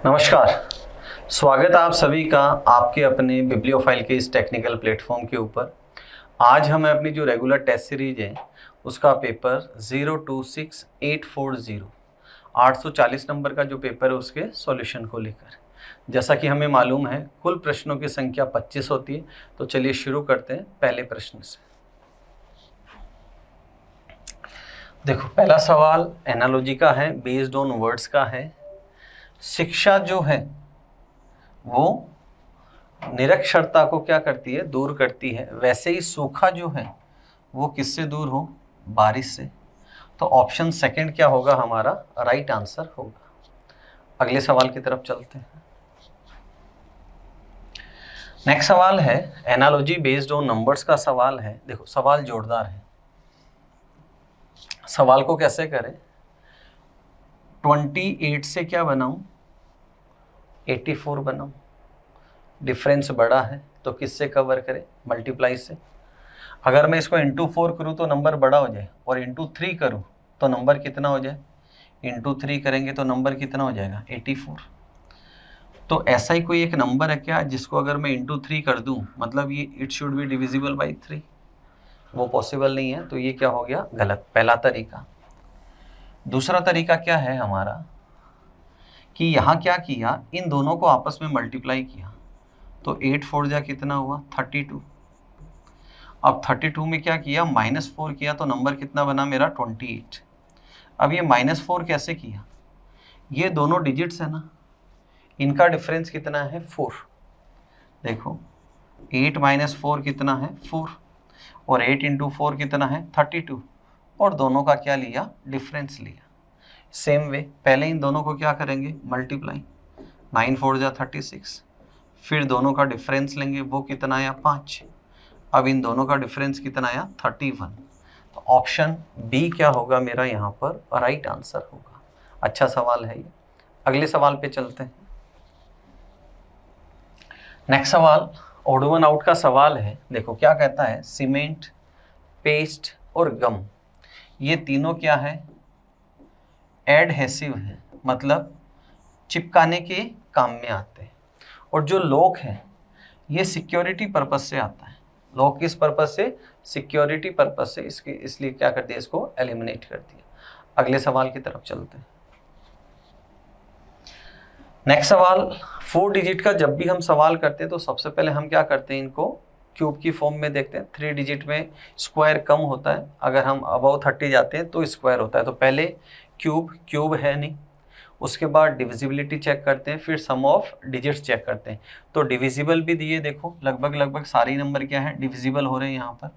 नमस्कार। स्वागत है आप सभी का आपके अपने बिब्लियोफाइल के इस टेक्निकल प्लेटफॉर्म के ऊपर। आज हमें अपनी जो रेगुलर टेस्ट सीरीज है उसका पेपर 026840 840 नंबर का जो पेपर है उसके सॉल्यूशन को लेकर। जैसा कि हमें मालूम है कुल प्रश्नों की संख्या 25 होती है। तो चलिए शुरू करते हैं पहले प्रश्न से। देखो पहला सवाल एनालॉजी का है, बेस्ड ऑन वर्ड्स का है। शिक्षा जो है वो निरक्षरता को क्या करती है, दूर करती है। वैसे ही सूखा जो है वो किससे दूर हो, बारिश से। तो ऑप्शन सेकंड क्या होगा हमारा राइट आंसर होगा। अगले सवाल की तरफ चलते हैं। नेक्स्ट सवाल है एनालॉजी बेस्ड ऑन नंबर्स का सवाल है। देखो सवाल जोरदार है। सवाल को कैसे करें, 28 से क्या बनाऊं, 84 बनाऊं। डिफरेंस बड़ा है तो किससे कवर करें, मल्टीप्लाई से। अगर मैं इसको इंटू 4 करूं तो नंबर बड़ा हो जाए, और इंटू 3 करूं तो नंबर कितना हो जाए, इंटू 3 करेंगे तो नंबर कितना हो जाएगा 84। तो ऐसा ही कोई एक नंबर है क्या जिसको अगर मैं इंटू 3 कर दूं, मतलब ये it should be divisible by 3, वो पॉसिबल नहीं है। तो ये क्या हो गया गलत, पहला तरीका। दूसरा तरीका क्या है हमारा कि यहाँ क्या किया, इन दोनों को आपस में मल्टीप्लाई किया। तो 8 4 जा कितना हुआ 32। अब 32 में क्या किया, -4 किया तो नंबर कितना बना मेरा 28। अब ये -4 कैसे किया, ये दोनों डिजिट्स है ना, इनका डिफरेंस कितना है 4। देखो 8 - 4 कितना है 4, और 8 × 4 कितना है 32, और दोनों का क्या लिया, डिफरेंस लिया। सेम वे पहले इन दोनों को क्या करेंगे, मल्टीप्लाई। 9 4 जा 36, फिर दोनों का डिफरेंस लेंगे, वो कितना आया 5। अब इन दोनों का डिफरेंस कितना आया 31। तो ऑप्शन बी क्या होगा मेरा यहाँ पर राइट आंसर होगा। अच्छा सवाल है ये। अगले सवाल पे चलते हैं। नेक्स्ट सवाल ऑड वन आउट का सवाल है। देखो क्या कहता है, सीमेंट, पेस्ट और गम ये तीनों क्या है, एडहेसिव है, मतलब चिपकाने के काम में आते हैं। और जो लॉक है ये सिक्योरिटी पर्पस से आता है। लॉक किस पर्पस से, सिक्योरिटी पर्पस से, इसके इसलिए क्या कर दिया, इसको एलिमिनेट कर दिया। अगले सवाल की तरफ चलते हैं। नेक्स्ट सवाल 4 डिजिट का जब भी हम सवाल करते हैं तो सबसे पहले हम क्या करते हैं, इनको क्यूब की फॉर्म में देखते हैं। 3 डिजिट में स्क्वायर कम होता है, अगर हम अबव 30 जाते हैं तो स्क्वायर होता है। तो पहले क्यूब है नहीं, उसके बाद डिविजिबिलिटी चेक करते हैं, फिर सम ऑफ डिजिट्स चेक करते हैं। तो डिविजिबल भी दिए, देखो लगभग सारे नंबर क्या है डिविजिबल हो रहे हैं यहाँ पर।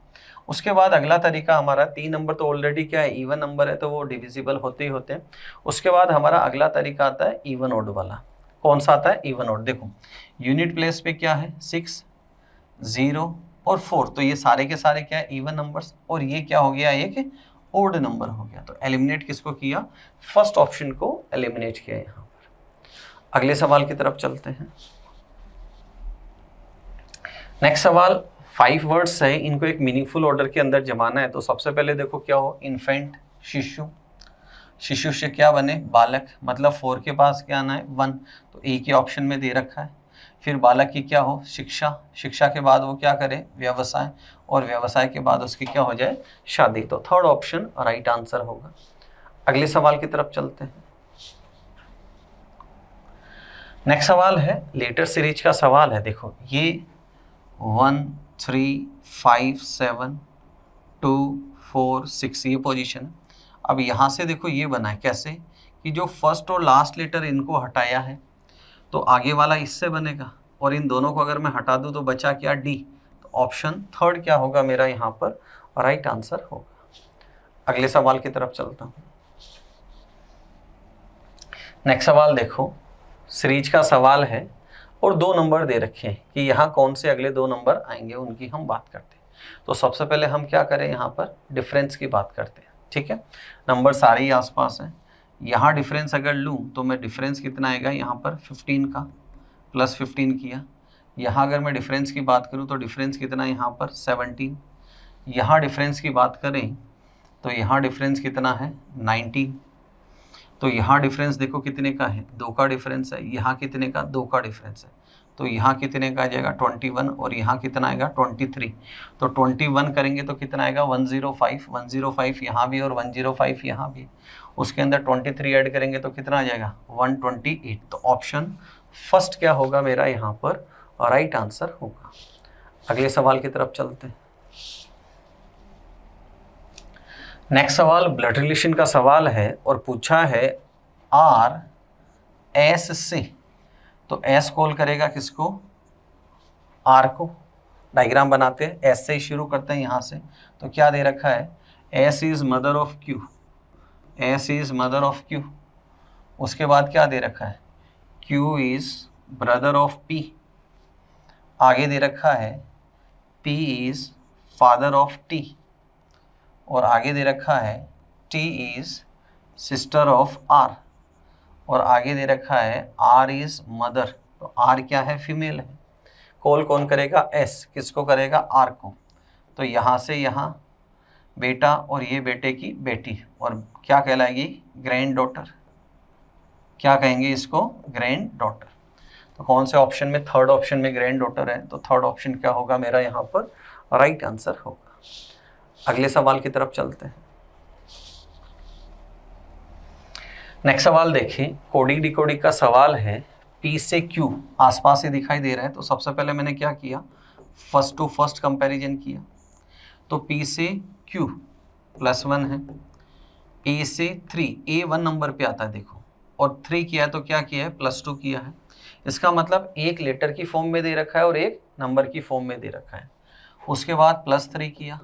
उसके बाद अगला तरीका हमारा 3 नंबर तो ऑलरेडी क्या है इवन नंबर है, तो वो डिविजिबल होते ही होते हैं। उसके बाद हमारा अगला तरीका आता है इवन ऑड वाला। कौन सा आता है, इवन ऑड। देखो यूनिट प्लेस पे क्या है 6 0 और 4, तो ये सारे के सारे क्या है इवन नंबर्स, और ये क्या हो गया एक ओड नंबर हो गया। तो एलिमिनेट किसको किया, फर्स्ट ऑप्शन को एलिमिनेट किया यहाँ पर। अगले सवाल की तरफ चलते हैं। नेक्स्ट सवाल 5 वर्ड्स है, इनको एक मीनिंगफुल ऑर्डर के अंदर जमाना है। तो सबसे पहले देखो क्या हो, इन्फेंट शिशु, शिशु से क्या बने बालक, मतलब 4 के पास क्या आना है 1, तो ए के ऑप्शन में दे रखा है। फिर बालक की क्या हो शिक्षा, शिक्षा के बाद वो क्या करे व्यवसाय, और व्यवसाय के बाद उसकी क्या हो जाए शादी। तो थर्ड ऑप्शन राइट आंसर होगा। अगले सवाल की तरफ चलते हैं। नेक्स्ट सवाल है लेटर सीरीज का सवाल है। देखो ये 1 3 5 7 2 4 6 ये पोजीशन है। अब यहाँ से देखो ये बना है कैसे, कि जो फर्स्ट और लास्ट लेटर इनको हटाया है तो आगे वाला इससे बनेगा, और इन दोनों को अगर मैं हटा दूं तो बचा क्या डी। तो ऑप्शन थर्ड क्या होगा मेरा यहाँ पर राइट आंसर होगा। अगले सवाल की तरफ चलता हूँ। नेक्स्ट सवाल देखो सीरीज का सवाल है, और 2 नंबर दे रखे हैं कि यहाँ कौन से अगले 2 नंबर आएंगे उनकी हम बात करते हैं। तो सबसे पहले हम क्या करें, यहाँ पर डिफरेंस की बात करते हैं। ठीक है, नंबर सारे ही आसपास हैं। यहाँ डिफरेंस अगर लूँ तो मैं डिफरेंस कितना आएगा यहाँ पर 15 का, +15 किया। यहाँ अगर मैं डिफरेंस की बात करूँ तो डिफरेंस कितना यहाँ पर 17। यहाँ डिफरेंस की बात करें तो यहाँ डिफरेंस कितना है 19। तो यहाँ डिफरेंस देखो कितने का है, 2 का डिफरेंस है, यहाँ कितने का, 2 का डिफरेंस है, तो यहाँ कितने का आ जाएगा 21 और यहाँ कितना आएगा 23। तो 21 करेंगे तो कितना आएगा 105, 105 यहाँ भी और 105 यहाँ भी, उसके अंदर 23 ऐड करेंगे तो कितना आ जाएगा 128। तो ऑप्शन फर्स्ट क्या होगा मेरा यहाँ पर राइट आंसर होगा। अगले सवाल की तरफ चलते हैं। नेक्स्ट सवाल ब्लड रिलेशन का सवाल है और पूछा है आर एस से, तो एस कॉल करेगा किसको, आर को। डायग्राम बनाते हैं, एस से ही शुरू करते हैं यहाँ से। तो क्या दे रखा है, S is mother of Q, S is mother of Q. उसके बाद क्या दे रखा है, Q is brother of P. आगे दे रखा है P is father of T, और आगे दे रखा है T is sister of R, और आगे दे रखा है आर इज मदर। तो आर क्या है, फीमेल है। कॉल कौन करेगा, एस, किसको करेगा, आर को। तो यहाँ से यहाँ बेटा और ये बेटे की बेटी, और क्या कहलाएगी, ग्रैंड डॉटर। क्या कहेंगे इसको, ग्रैंड डॉटर। तो कौन से ऑप्शन में, थर्ड ऑप्शन में ग्रैंड डॉटर है, तो थर्ड ऑप्शन क्या होगा मेरा यहाँ पर राइट आंसर होगा। अगले सवाल की तरफ चलते हैं। नेक्स्ट सवाल देखिए, कोडिंग डिकोडिंग का सवाल है। P से Q आसपास ही दिखाई दे रहा है, तो सबसे पहले मैंने क्या किया, फर्स्ट टू फर्स्ट कंपैरिजन किया। तो P से Q +1 है, A से 3, A 1 नंबर पे आता है देखो, और 3 किया है तो क्या किया है, +2 किया है। इसका मतलब एक लेटर की फॉर्म में दे रखा है और एक नंबर की फॉर्म में दे रखा है। उसके बाद +3 किया।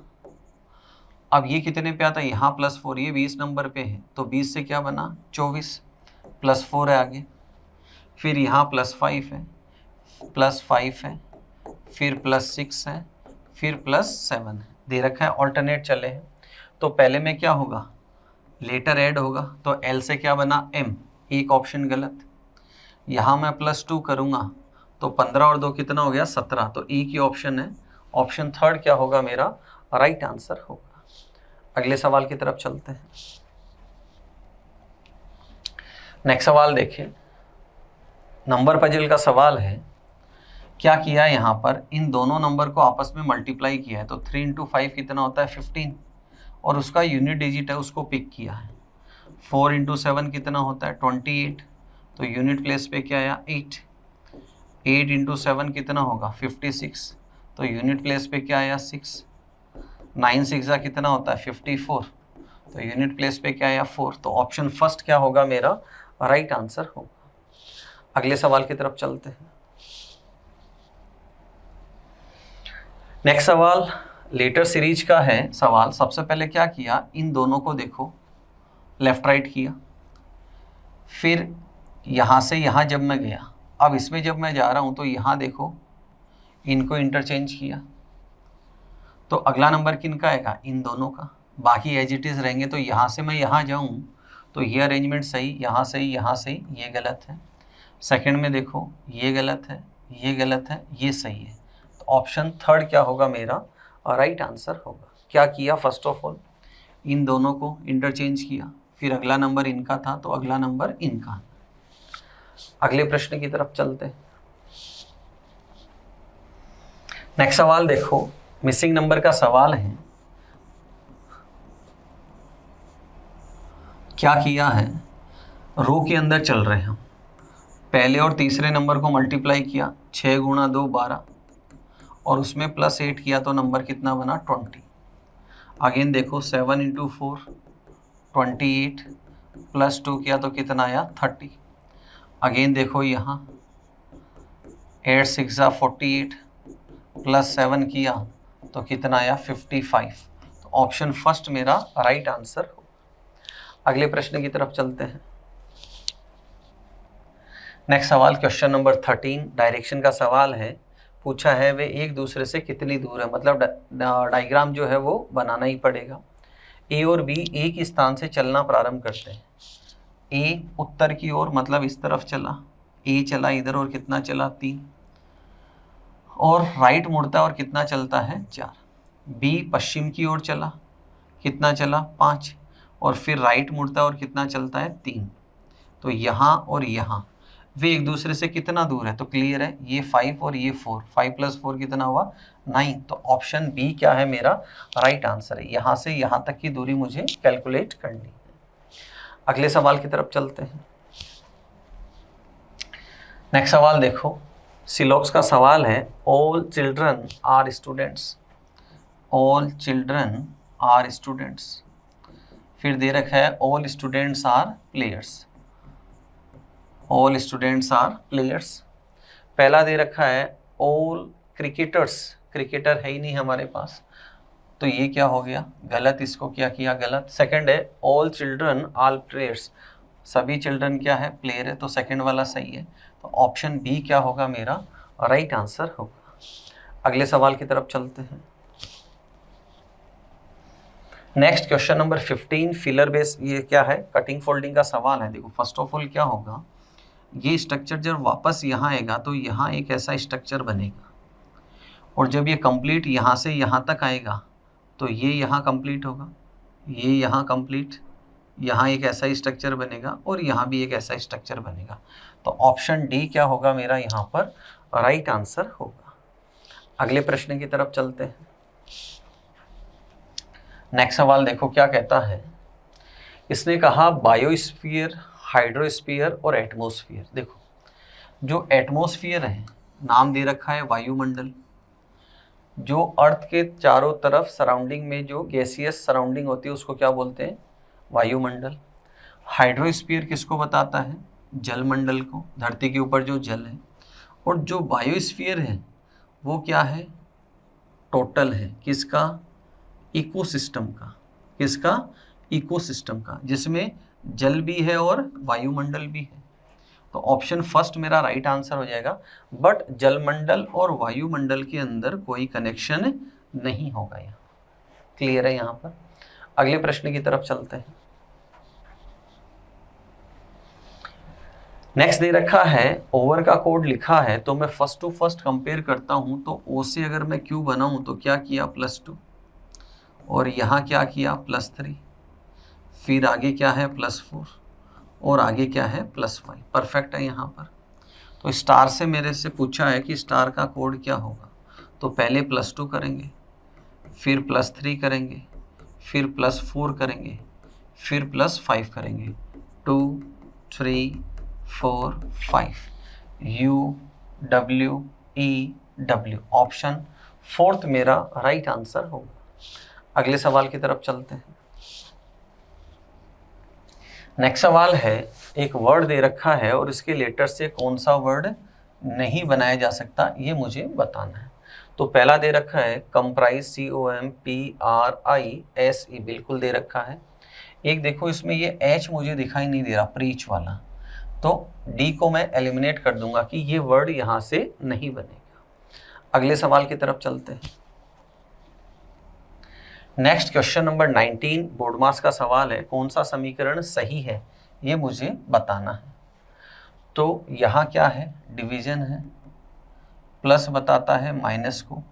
अब ये कितने पे आता है, यहाँ +4, ये 20 नंबर पे है, तो 20 से क्या बना 24, +4 है आगे, फिर यहाँ +5 है, +5 है, फिर +6 है, फिर +7 है, दे रखा है ऑल्टरनेट चले हैं। तो पहले में क्या होगा, लेटर ऐड होगा, तो L से क्या बना M, एक ऑप्शन गलत। यहाँ मैं +2 करूँगा तो 15 और 2 कितना हो गया 17, तो एक ही ऑप्शन है, ऑप्शन थर्ड क्या होगा मेरा राइट आंसर होगा। अगले सवाल की तरफ चलते हैं। नेक्स्ट सवाल देखिए, नंबर पजल का सवाल है। क्या किया है यहाँ पर, इन दोनों नंबर को आपस में मल्टीप्लाई किया है, तो 3 × 5 कितना होता है 15, और उसका यूनिट डिजिट है उसको पिक किया है। 4 × 7 कितना होता है 28, तो यूनिट प्लेस पे क्या आया 8। 8 × 7 कितना होगा 56, तो यूनिट प्लेस पे क्या आया 6। 9 6 कितना होता है 54, तो यूनिट प्लेस पे क्या आया 4। तो ऑप्शन फर्स्ट क्या होगा मेरा राइट आंसर होगा। अगले सवाल की तरफ चलते हैं। नेक्स्ट सवाल लेटर सीरीज का है सवाल। सबसे पहले क्या किया, इन दोनों को देखो लेफ्ट राइट किया, फिर यहाँ से यहाँ जब मैं गया, अब इसमें जब मैं जा रहा हूँ तो यहाँ देखो इनको इंटरचेंज किया, तो अगला नंबर किनका आएगा, इन दोनों का। बाकी एज इट इज़ रहेंगे, तो यहाँ से मैं यहाँ जाऊँ तो ये अरेंजमेंट सही, यहाँ सही, यहाँ सही, ये गलत है। सेकंड में देखो ये गलत है, ये गलत है, ये सही है। तो ऑप्शन थर्ड क्या होगा मेरा राइट आंसर होगा। क्या किया, फर्स्ट ऑफ ऑल इन दोनों को इंटरचेंज किया, फिर अगला नंबर इनका था तो अगला नंबर इनका। अगले प्रश्न की तरफ चलते हैं। नेक्स्ट सवाल देखो, मिसिंग नंबर का सवाल है। क्या किया है, रो के अंदर चल रहे हैं, पहले और तीसरे नंबर को मल्टीप्लाई किया, 6 × 2 12, और उसमें +8 किया तो नंबर कितना बना 20। अगेन देखो 7 × 4 28, +2 किया तो कितना आया 30। अगेन देखो यहाँ 8 6 48, +7 किया तो कितना आया 55। तो ऑप्शन फर्स्ट मेरा राइट आंसर हो। अगले प्रश्न की तरफ चलते हैं। नेक्स्ट सवाल क्वेश्चन नंबर 13 डायरेक्शन का सवाल है। पूछा है वे एक दूसरे से कितनी दूर है, मतलब डायग्राम जो है वो बनाना ही पड़ेगा। ए और बी एक ही स्थान से चलना प्रारंभ करते हैं। ए उत्तर की ओर मतलब इस तरफ चला, ए चला इधर और कितना चला 3, और राइट मुड़ता है और कितना चलता है 4। बी पश्चिम की ओर चला, कितना चला 5, और फिर राइट मुड़ता है और कितना चलता है 3। तो यहाँ और यहाँ वे एक दूसरे से कितना दूर है, तो क्लियर है ये 5 और ये 4, 5 + 4 कितना हुआ 9। तो ऑप्शन बी क्या है मेरा राइट आंसर है। यहाँ से यहाँ तक की दूरी मुझे कैलकुलेट करनी है। अगले सवाल की तरफ चलते हैं। नेक्स्ट सवाल देखो, सिलॉक्स का सवाल है all children are students, all children are students. फिर दे रखा है all students are players, all students are players. पहला दे रखा है ऑल क्रिकेटर्स, क्रिकेटर है ही नहीं हमारे पास, तो ये क्या हो गया गलत, इसको क्या किया गलत। सेकंड है ऑल चिल्ड्रन आल प्लेयर्स, सभी चिल्ड्रन क्या है प्लेयर है, तो सेकंड वाला सही है। तो ऑप्शन बी क्या होगा मेरा राइट आंसर होगा। अगले सवाल की तरफ चलते हैं। Next question number 15 filler base, ये क्या है कटिंग फोल्डिंग का सवाल है। देखो फर्स्ट ऑफ ऑल क्या होगा, ये स्ट्रक्चर जब वापस यहाँ आएगा तो यहाँ एक ऐसा स्ट्रक्चर बनेगा, और जब ये कंप्लीट यहाँ से यहाँ तक आएगा तो ये यहाँ कंप्लीट होगा, ये यहाँ कंप्लीट, यहाँ एक ऐसा स्ट्रक्चर बनेगा और यहाँ भी एक ऐसा स्ट्रक्चर बनेगा। तो ऑप्शन डी क्या होगा मेरा यहाँ पर राइट आंसर होगा। अगले प्रश्न की तरफ चलते हैं। नेक्स्ट सवाल देखो क्या कहता है, इसने कहा बायोस्फीयर, हाइड्रोस्फीयर और एटमॉस्फेयर। देखो जो एटमॉस्फेयर है नाम दे रखा है वायुमंडल, जो अर्थ के चारों तरफ सराउंडिंग में जो गैसियस सराउंडिंग होती है उसको क्या बोलते हैं वायुमंडल। हाइड्रोस्फीयर किसको बताता है जलमंडल को, धरती के ऊपर जो जल है। और जो बायोस्फीयर है वो क्या है टोटल है किसका इकोसिस्टम का, किसका इकोसिस्टम का, जिसमें जल भी है और वायुमंडल भी है। तो ऑप्शन फर्स्ट मेरा राइट आंसर हो जाएगा, बट जलमंडल और वायुमंडल के अंदर कोई कनेक्शन नहीं होगा यहाँ। क्लियर है यहाँ पर। अगले प्रश्न की तरफ चलते हैं। नेक्स्ट दे रखा है ओवर का कोड लिखा है, तो मैं फर्स्ट टू फर्स्ट कंपेयर करता हूँ। तो ओ से अगर मैं क्यू बनाऊँ तो क्या किया +2, और यहाँ क्या किया +3, फिर आगे क्या है +4 और आगे क्या है +5। परफेक्ट है यहाँ पर। तो स्टार से मेरे से पूछा है कि स्टार का कोड क्या होगा, तो पहले +2 करेंगे, फिर +3 करेंगे, फिर +4 करेंगे, फिर +5 करेंगे। 2 3 4 5 UWEW ऑप्शन फोर्थ मेरा राइट आंसर होगा। अगले सवाल की तरफ चलते हैं। नेक्स्ट सवाल है एक वर्ड दे रखा है और इसके लेटर से कौन सा वर्ड नहीं बनाया जा सकता ये मुझे बताना है। तो पहला दे रखा है कंप्राइज COMPRISE बिल्कुल दे रखा है। एक देखो इसमें ये H मुझे दिखाई नहीं दे रहा प्रीच वाला, तो D को मैं एलिमिनेट कर दूंगा कि ये वर्ड यहाँ से नहीं बनेगा। अगले सवाल की तरफ चलते हैं। नेक्स्ट क्वेश्चन नंबर 19 बोर्ड मास का सवाल है, कौन सा समीकरण सही है ये मुझे बताना है। तो यहाँ क्या है डिवीजन है, प्लस बताता है माइनस को,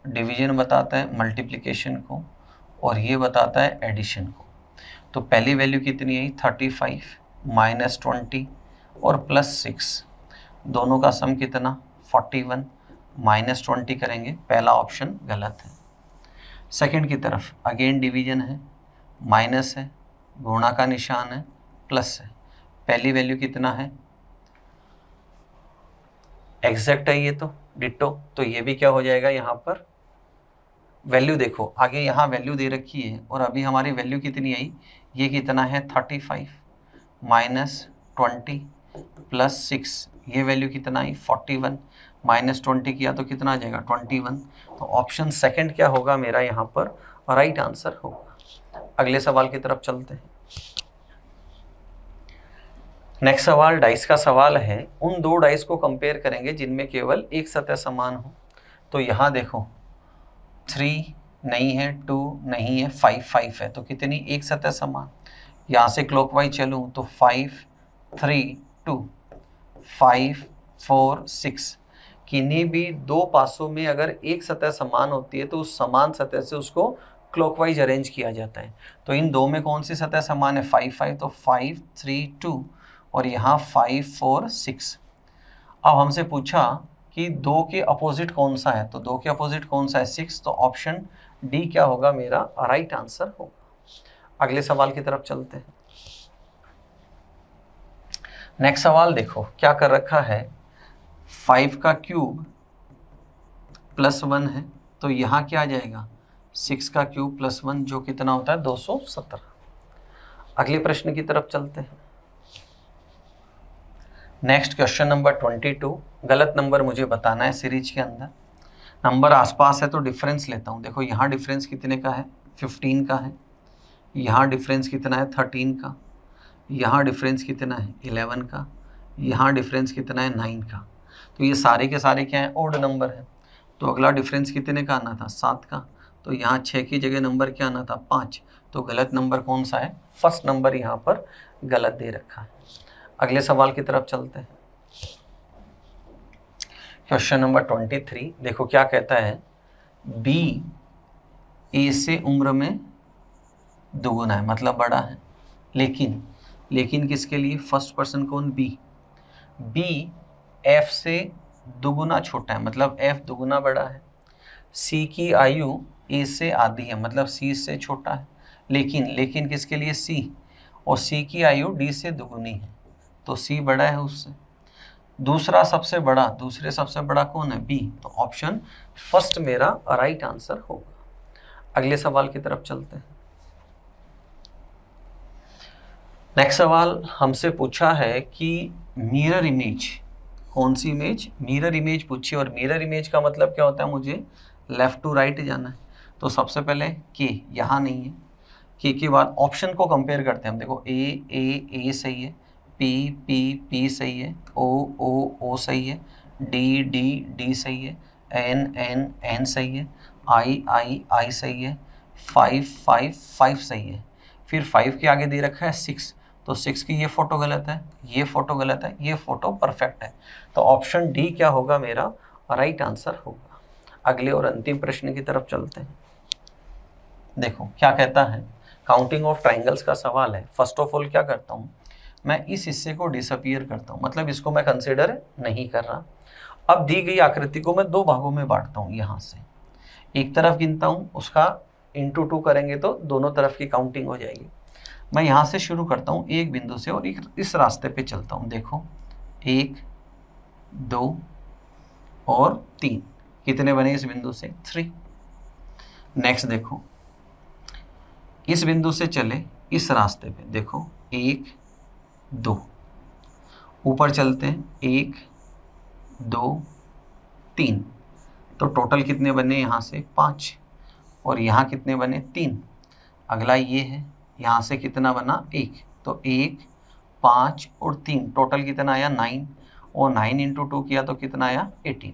डिवीजन बताता है मल्टीप्लिकेशन को, और ये बताता है एडिशन को। तो पहली वैल्यू कितनी आई 35 -20 और +6, दोनों का सम कितना 41, -20 करेंगे, पहला ऑप्शन गलत है। सेकंड की तरफ अगेन डिवीजन है, माइनस है, गुणा का निशान है, प्लस है, पहली वैल्यू कितना है एग्जैक्ट है ये तो डिट्टो, तो ये भी क्या हो जाएगा यहाँ पर वैल्यू देखो आगे यहाँ वैल्यू दे रखी है और अभी हमारी वैल्यू कितनी आई, ये कितना है 35 -20 +6, ये वैल्यू कितना आई 41, -20 किया तो कितना आ जाएगा 21। तो ऑप्शन सेकंड क्या होगा मेरा यहाँ पर राइट आंसर होगा। अगले सवाल की तरफ चलते हैं। नेक्स्ट सवाल डाइस का सवाल है, उन दो डाइस को कंपेयर करेंगे जिनमें केवल एक सतह समान हो। तो यहाँ देखो 3 नहीं है, 2 नहीं है, 5 है, तो कितनी एक सतह समान। यहाँ से क्लॉकवाइज चलूँ तो 5 3 2 5 4 6, किन्हीं भी दो पासों में अगर एक सतह समान होती है तो उस समान सतह से उसको क्लॉकवाइज अरेंज किया जाता है। तो इन दो में कौन सी सतह समान है 5 5, तो 5 3 2 और यहाँ 5 4 6। अब हमसे पूछा कि 2 के अपोजिट कौन सा है, तो 2 के अपोजिट कौन सा है 6, तो ऑप्शन डी क्या होगा मेरा राइट आंसर होगा। अगले सवाल की तरफ चलते हैं। नेक्स्ट सवाल देखो क्या कर रखा है, 5 का क्यूब +1 है, तो यहाँ क्या आ जाएगा 6 का क्यूब +1 जो कितना होता है 217। अगले प्रश्न की तरफ चलते हैं। नेक्स्ट क्वेश्चन नंबर 22, गलत नंबर मुझे बताना है सीरीज के अंदर। नंबर आसपास है तो डिफरेंस लेता हूँ। देखो यहाँ डिफरेंस कितने का है 15 का है, यहाँ डिफरेंस कितना है 13 का, यहाँ डिफरेंस कितना है 11 का, यहाँ डिफरेंस कितना है 9 का। तो ये सारे के सारे क्या हैं ओड नंबर है। तो अगला डिफरेंस कितने का आना था 7 का, तो यहाँ 6 की जगह नंबर क्या आना था 5। तो गलत नंबर कौन सा है, फर्स्ट नंबर यहाँ पर गलत दे रखा है। अगले सवाल की तरफ चलते हैं। क्वेश्चन नंबर 23 देखो क्या कहता है, बी ए से उम्र में दोगुना है मतलब बड़ा है, लेकिन किसके लिए, फर्स्ट पर्सन कौन बी एफ से दुगुना छोटा है मतलब एफ दुगुना बड़ा है। सी की आयु ए से आधी है मतलब सी से छोटा है, लेकिन किसके लिए सी, और सी की आयु डी से दुगुनी है तो सी बड़ा है उससे। दूसरे सबसे बड़ा कौन है बी, तो ऑप्शन फर्स्ट मेरा राइट आंसर होगा। अगले सवाल की तरफ चलते हैं। नेक्स्ट सवाल हमसे पूछा है कि मिरर इमेज, कौन सी इमेज, मिरर इमेज पूछी, और मिरर इमेज का मतलब क्या होता है, मुझे लेफ्ट टू राइट जाना है। तो सबसे पहले के यहाँ नहीं है, के बाद ऑप्शन को कंपेयर करते हैं हम। देखो ए सही है, पी सही है, ओ सही है, डी सही है, एन सही है, आई सही है, 5 सही है। फिर 5 के आगे दे रखा है 6, तो 6 की ये फोटो गलत है, ये फोटो गलत है, ये फोटो परफेक्ट है। तो ऑप्शन डी क्या होगा मेरा राइट आंसर होगा। अगले और अंतिम प्रश्न की तरफ चलते हैं। देखो क्या कहता है, काउंटिंग ऑफ ट्राइंगल्स का सवाल है। फर्स्ट ऑफ ऑल क्या करता हूँ, मैं इस हिस्से को डिसअपीयर करता हूँ, मतलब इसको मैं कंसिडर नहीं कर रहा। अब दी गई आकृति को मैं 2 भागों में बांटता हूँ। यहाँ से एक तरफ गिनता हूँ, उसका इंटू 2 करेंगे तो दोनों तरफ की काउंटिंग हो जाएगी। मैं यहाँ से शुरू करता हूँ एक बिंदु से और इस रास्ते पे चलता हूँ। देखो 1 2 और 3, कितने बने इस बिंदु से 3। नेक्स्ट देखो इस बिंदु से चले इस रास्ते पे, देखो 1 2, ऊपर चलते हैं 1 2 3, तो टोटल कितने बने यहाँ से 5, और यहाँ कितने बने 3। अगला ये है, यहाँ से कितना बना 1, तो 1 5 और 3, टोटल कितना आया 9, और 9 इंटू 2 किया तो कितना आया 18।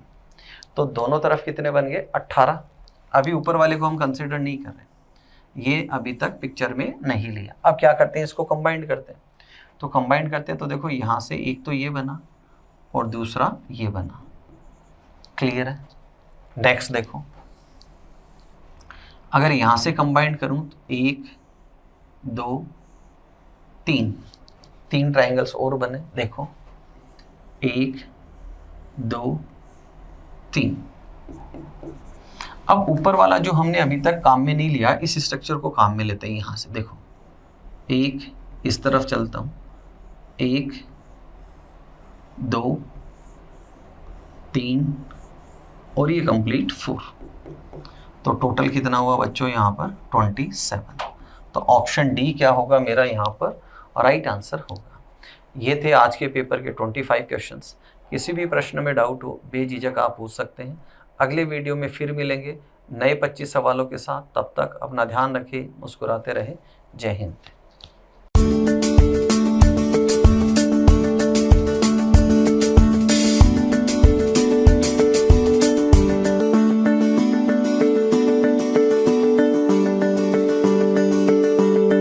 तो दोनों तरफ कितने बन गए 18। अभी ऊपर वाले को हम कंसिडर नहीं कर रहे, ये अभी तक पिक्चर में नहीं लिया। अब क्या करते हैं, इसको कंबाइंड करते हैं। तो कंबाइंड करते हैं तो देखो यहाँ से एक तो ये बना और दूसरा ये बना, क्लियर है। नेक्स्ट देखो अगर यहाँ से कंबाइंड करूँ तो 1 2 3 ट्राइंगल्स और बने, देखो 1 2 3। अब ऊपर वाला जो हमने अभी तक काम में नहीं लिया, इस स्ट्रक्चर को काम में लेते हैं। यहाँ से देखो 1 इस तरफ चलता हूँ, 1 2 3 और ये कंप्लीट 4, तो टोटल कितना हुआ बच्चों यहाँ पर 27। तो ऑप्शन डी क्या होगा मेरा यहाँ पर राइट आंसर होगा। ये थे आज के पेपर के 25 क्वेश्चंस। किसी भी प्रश्न में डाउट हो बेझिझक आप पूछ सकते हैं। अगले वीडियो में फिर मिलेंगे नए 25 सवालों के साथ। तब तक अपना ध्यान रखें, मुस्कुराते रहें। जय हिंद।